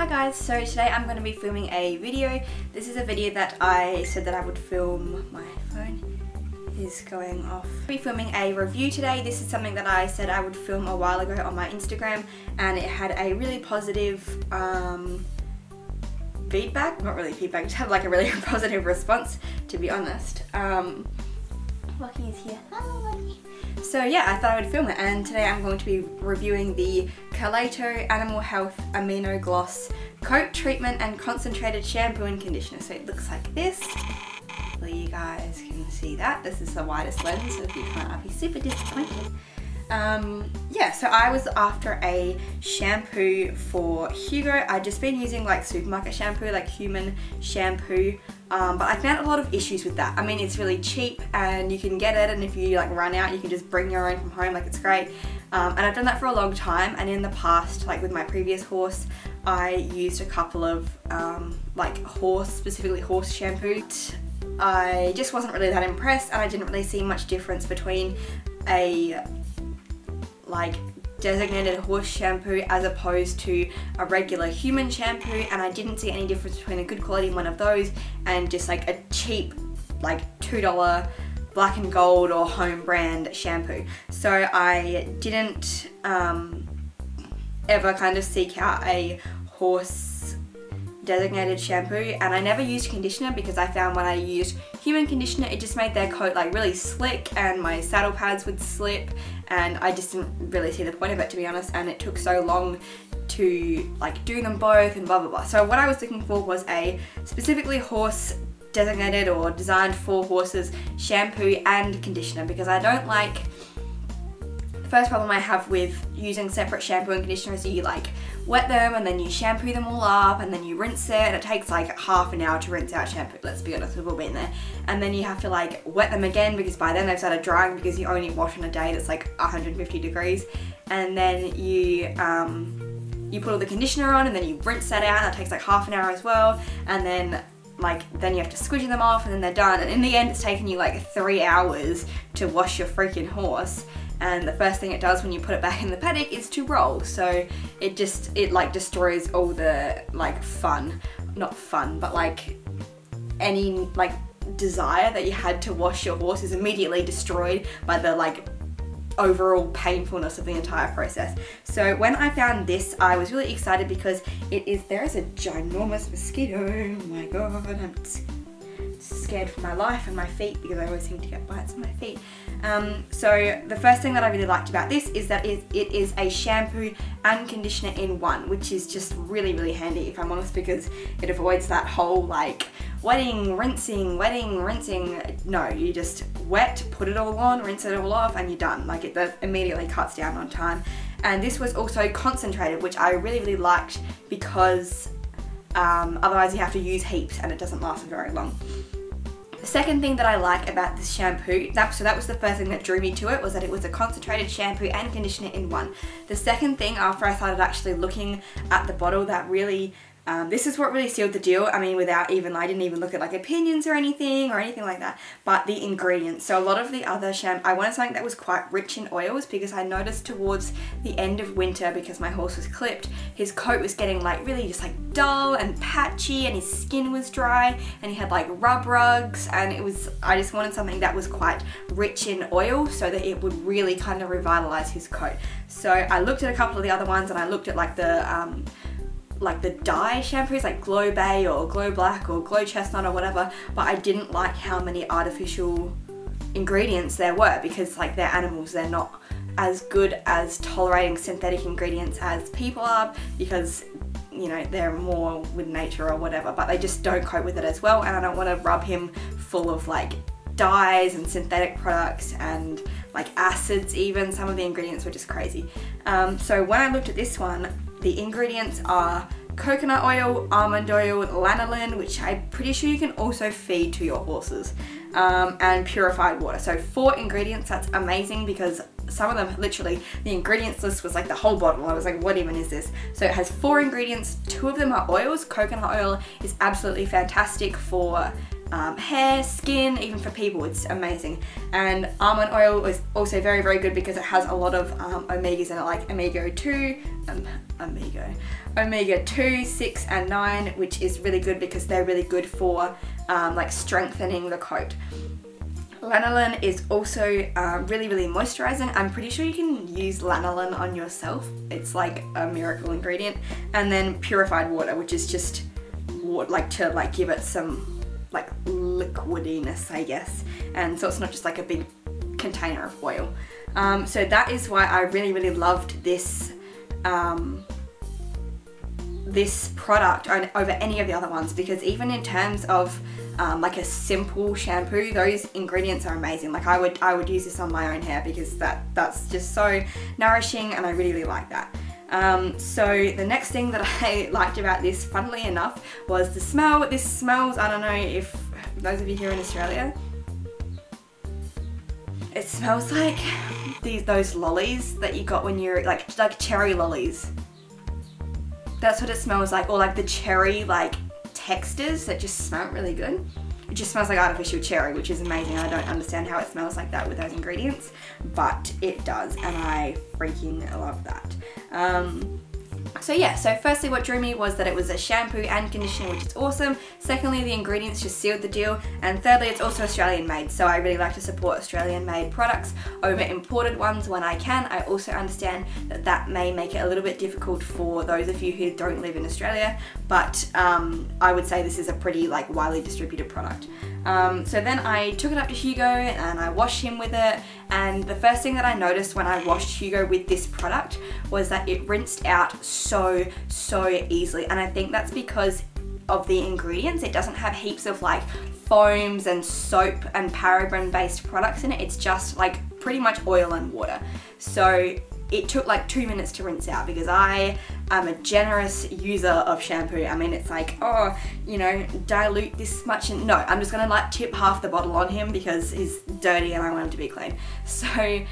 Hi guys, so today I'm going to be filming a video. This is a video that I said that I would film. My phone is going off. I'll be filming a review today. This is something that I said I would film a while ago on my Instagram, and it had a really positive feedback. Not really feedback, it had like a really positive response, to be honest. Lucky is here. Hello, Lucky. So yeah, I thought I would film it, and today I'm going to be reviewing the Kelato Animal Health Amino Gloss Coat Treatment and Concentrated Shampoo and Conditioner. So it looks like this. Hopefully you guys can see that. This is the widest lens, so if you can't, I'll be super disappointed. Yeah, so I was after a shampoo for Hugo. I'd just been using like supermarket shampoo, like human shampoo, but I found a lot of issues with that. I mean, it's really cheap and you can get it, and if you like run out, you can just bring your own from home, like it's great. And I've done that for a long time, and in the past, like with my previous horse, I used a couple of like specifically horse shampoo. I just wasn't really that impressed, and I didn't really see much difference between a like designated horse shampoo as opposed to a regular human shampoo, and I didn't see any difference between a good quality one of those and just like a cheap like $2 black and gold or home brand shampoo. So I didn't ever kind of seek out a horse designated shampoo, and I never used conditioner because I found when I used human conditioner it just made their coat like really slick and my saddle pads would slip, and I just didn't really see the point of it, to be honest, and it took so long to like do them both and blah blah blah. So what I was looking for was a specifically horse designated or designed for horses shampoo and conditioner, because I don't like, the first problem I have with using separate shampoo and conditioner is you like wet them and then you shampoo them all up and then you rinse it, and it takes like half an hour to rinse out shampoo, let's be honest, we've all been there. And then you have to like wet them again because by then they've started drying, because you only wash on a day that's like 150 degrees. And then you put all the conditioner on and then you rinse that out, and that takes like half an hour as well. And then you have to squidge them off and then they're done. And in the end it's taken you like 3 hours to wash your freaking horse. And the first thing it does when you put it back in the paddock is to roll, so it like destroys all the like not fun, but like any like desire that you had to wash your horse is immediately destroyed by the like overall painfulness of the entire process. So when I found this, I was really excited because there is a ginormous mosquito. Oh my god, I'm scared for my life and my feet because I always seem to get bites on my feet. So the first thing that I really liked about this is that it is a shampoo and conditioner in one, which is just really, really handy, if I'm honest, because it avoids that whole like wetting, rinsing, wetting, rinsing. No, you just wet, put it all on, rinse it all off, and you're done. Like that immediately cuts down on time. And this was also concentrated, which I really, really liked, because otherwise you have to use heaps and it doesn't last very long. The second thing that I like about this shampoo, so that was the first thing that drew me to it, was that it was a concentrated shampoo and conditioner in one. The second thing, after I started actually looking at the bottle, that really, this is what really sealed the deal. I mean, I didn't even look at like opinions or anything like that, but the ingredients. So a lot of the other shampoo, I wanted something that was quite rich in oils, because I noticed towards the end of winter, because my horse was clipped, his coat was getting like really just like dull and patchy, and his skin was dry, and he had like rub rugs, and I just wanted something that was quite rich in oil so that it would really kind of revitalize his coat. So I looked at a couple of the other ones, and I looked at like the dye shampoos like Glow Bay or Glow Black or Glow Chestnut or whatever, but I didn't like how many artificial ingredients there were, because like they're animals, they're not as good as tolerating synthetic ingredients as people are, because you know they're more with nature or whatever, but they just don't cope with it as well, and I don't want to rub him full of like dyes and synthetic products and like acids even. Some of the ingredients were just crazy. So when I looked at this one, the ingredients are coconut oil, almond oil, lanolin, which I'm pretty sure you can also feed to your horses, and purified water. So 4 ingredients, that's amazing, because some of them literally, the ingredients list was like the whole bottle. I was like, what even is this? So it has 4 ingredients, 2 of them are oils. Coconut oil is absolutely fantastic for hair, skin, even for people. It's amazing. And almond oil is also very, very good because it has a lot of omegas in it, like omega 2, 6 and 9, which is really good because they're really good for like strengthening the coat. Lanolin is also really, really moisturizing. I'm pretty sure you can use lanolin on yourself. It's like a miracle ingredient. And then purified water, which is just water, to give it some like liquidiness, I guess. And so it's not just like a big container of oil. So that is why I really, really loved this this product over any of the other ones, because even in terms of like a simple shampoo, those ingredients are amazing. Like I would use this on my own hair because that's just so nourishing, and I really, really like that. So the next thing that I liked about this, funnily enough, was the smell. This smells, I don't know if those of you here in Australia, it smells like those lollies that you got when you're like cherry lollies. That's what it smells like, or like the cherry like textures that just smell really good. It just smells like artificial cherry, which is amazing. I don't understand how it smells like that with those ingredients, but it does, and I freaking love that. So yeah, so firstly what drew me was that it was a shampoo and conditioner, which is awesome. Secondly, the ingredients just sealed the deal. And thirdly, it's also Australian made, so I really like to support Australian made products over imported ones when I can. I also understand that that may make it a little bit difficult for those of you who don't live in Australia, but I would say this is a pretty like widely distributed product. So then I took it up to Hugo and I washed him with it, and the first thing that I noticed when I washed Hugo with this product was that it rinsed out so easily, and I think that's because of the ingredients. It doesn't have heaps of like foams and soap and paraben based products in it. It's just like pretty much oil and water. So it took like 2 minutes to rinse out because I am a generous user of shampoo. I mean, it's like, oh, you know, dilute this much, and no, I'm just gonna like tip half the bottle on him because he's dirty and I want him to be clean. So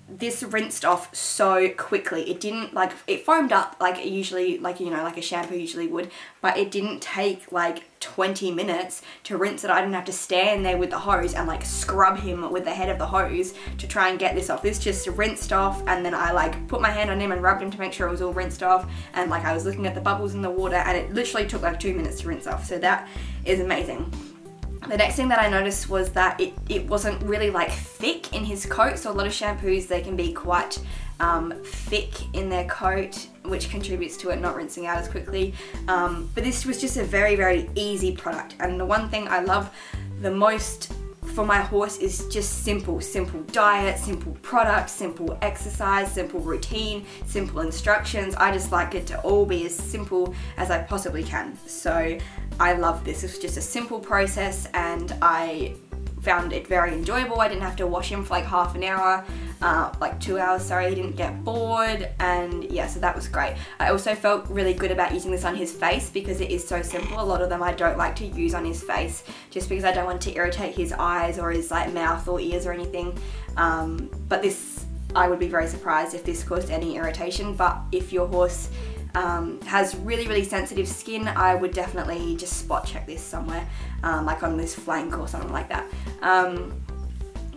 this rinsed off so quickly. It didn't like, it foamed up like it usually, like, you know, like a shampoo usually would, but it didn't take like 20 minutes to rinse it. I didn't have to stand there with the hose and like scrub him with the head of the hose to try and get this off. This just rinsed off, and then I like put my hand on him and rubbed him to make sure it was all rinsed off, and like I was looking at the bubbles in the water, and it literally took like 2 minutes to rinse off. So that is amazing. The next thing that I noticed was that it wasn't really like thick in his coat. So a lot of shampoos, they can be quite thick in their coat, which contributes to it not rinsing out as quickly. But this was just a very easy product. And the one thing I love the most for my horse is just simple diet, simple product, simple exercise, simple routine, simple instructions. I just like it to all be as simple as I possibly can. So I love this. It's just a simple process, and I found it very enjoyable. I didn't have to wash him for like half an hour, like 2 hours, sorry. He didn't get bored, and yeah, so that was great. I also felt really good about using this on his face because it is so simple. A lot of them I don't like to use on his face just because I don't want to irritate his eyes or his like mouth or ears or anything. But this, I would be very surprised if this caused any irritation. But if your horse has really sensitive skin, I would definitely just spot check this somewhere, like on this flank or something like that.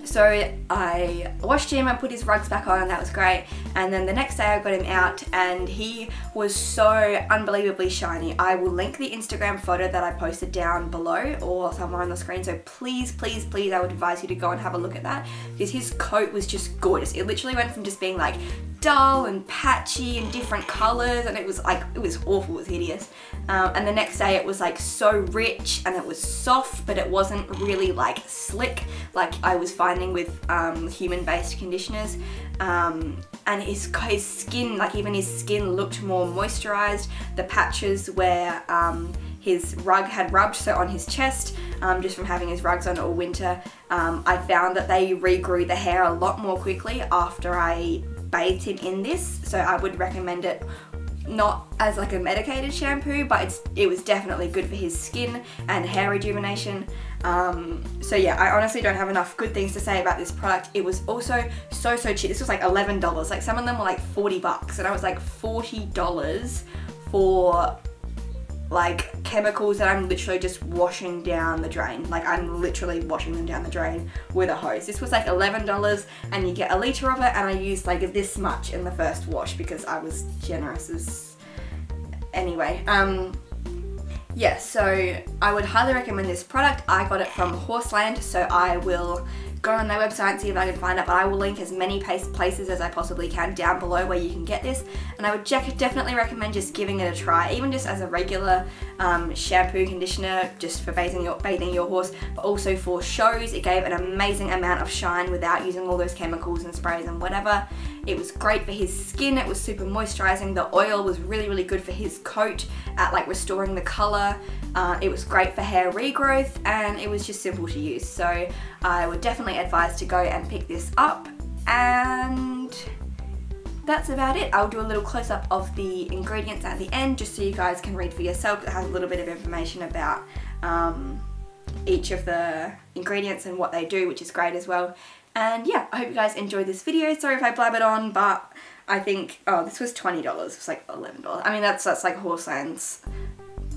So I washed him, I put his rugs back on, and that was great. And then the next day I got him out, and he was so unbelievably shiny. I will link the Instagram photo that I posted down below or somewhere on the screen, so please I would advise you to go and have a look at that, because his coat was just gorgeous. It literally went from just being like dull and patchy and different colors, and it was like, it was awful, it was hideous. And the next day it was like so rich, and it was soft, but it wasn't really like slick like I was finding with human-based conditioners. And his skin, like even his skin looked more moisturized. The patches where his rug had rubbed, so on his chest, just from having his rugs on all winter, I found that they regrew the hair a lot more quickly after I bathed him in this. So I would recommend it, not as like a medicated shampoo, but it was definitely good for his skin and hair rejuvenation. So yeah, I honestly don't have enough good things to say about this product. It was also so cheap. This was like $11. Like some of them were like 40 bucks, and I was like $40 for like chemicals that I'm literally just washing down the drain. Like I'm literally washing them down the drain with a hose. This was like $11 and you get a litre of it, and I used like this much in the first wash because I was generous as... Anyway, yeah, so I would highly recommend this product. I got it from Horseland, so I will go on their website and see if I can find it, but I will link as many places as I possibly can down below where you can get this, and I would definitely recommend just giving it a try, even just as a regular shampoo, conditioner, just for bathing your horse, but also for shows. It gave an amazing amount of shine without using all those chemicals and sprays and whatever. It was great for his skin, it was super moisturizing. The oil was really, really good for his coat at like restoring the color. It was great for hair regrowth, and it was just simple to use. So I would definitely advise to go and pick this up, and that's about it. I'll do a little close-up of the ingredients at the end just so you guys can read for yourself. It has a little bit of information about each of the ingredients and what they do, which is great as well. And yeah, I hope you guys enjoyed this video. Sorry if I blabbered on, but I think, oh, this was $20. It's like $11. I mean, that's like Horseland's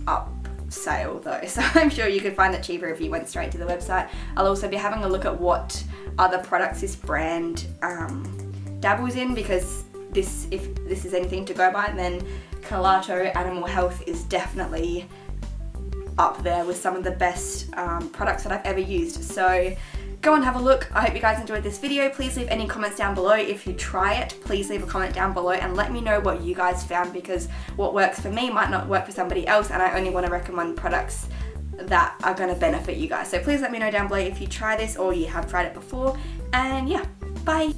up sale though, so I'm sure you could find it cheaper if you went straight to the website. I'll also be having a look at what other products this brand dabbles in, because if this is anything to go by, then Kelato Animal Health is definitely up there with some of the best products that I've ever used. So go and have a look. I hope you guys enjoyed this video. Please leave any comments down below. If you try it, please leave a comment down below and let me know what you guys found, because what works for me might not work for somebody else, and I only want to recommend products that are going to benefit you guys. So please let me know down below if you try this or you have tried it before, and yeah, bye!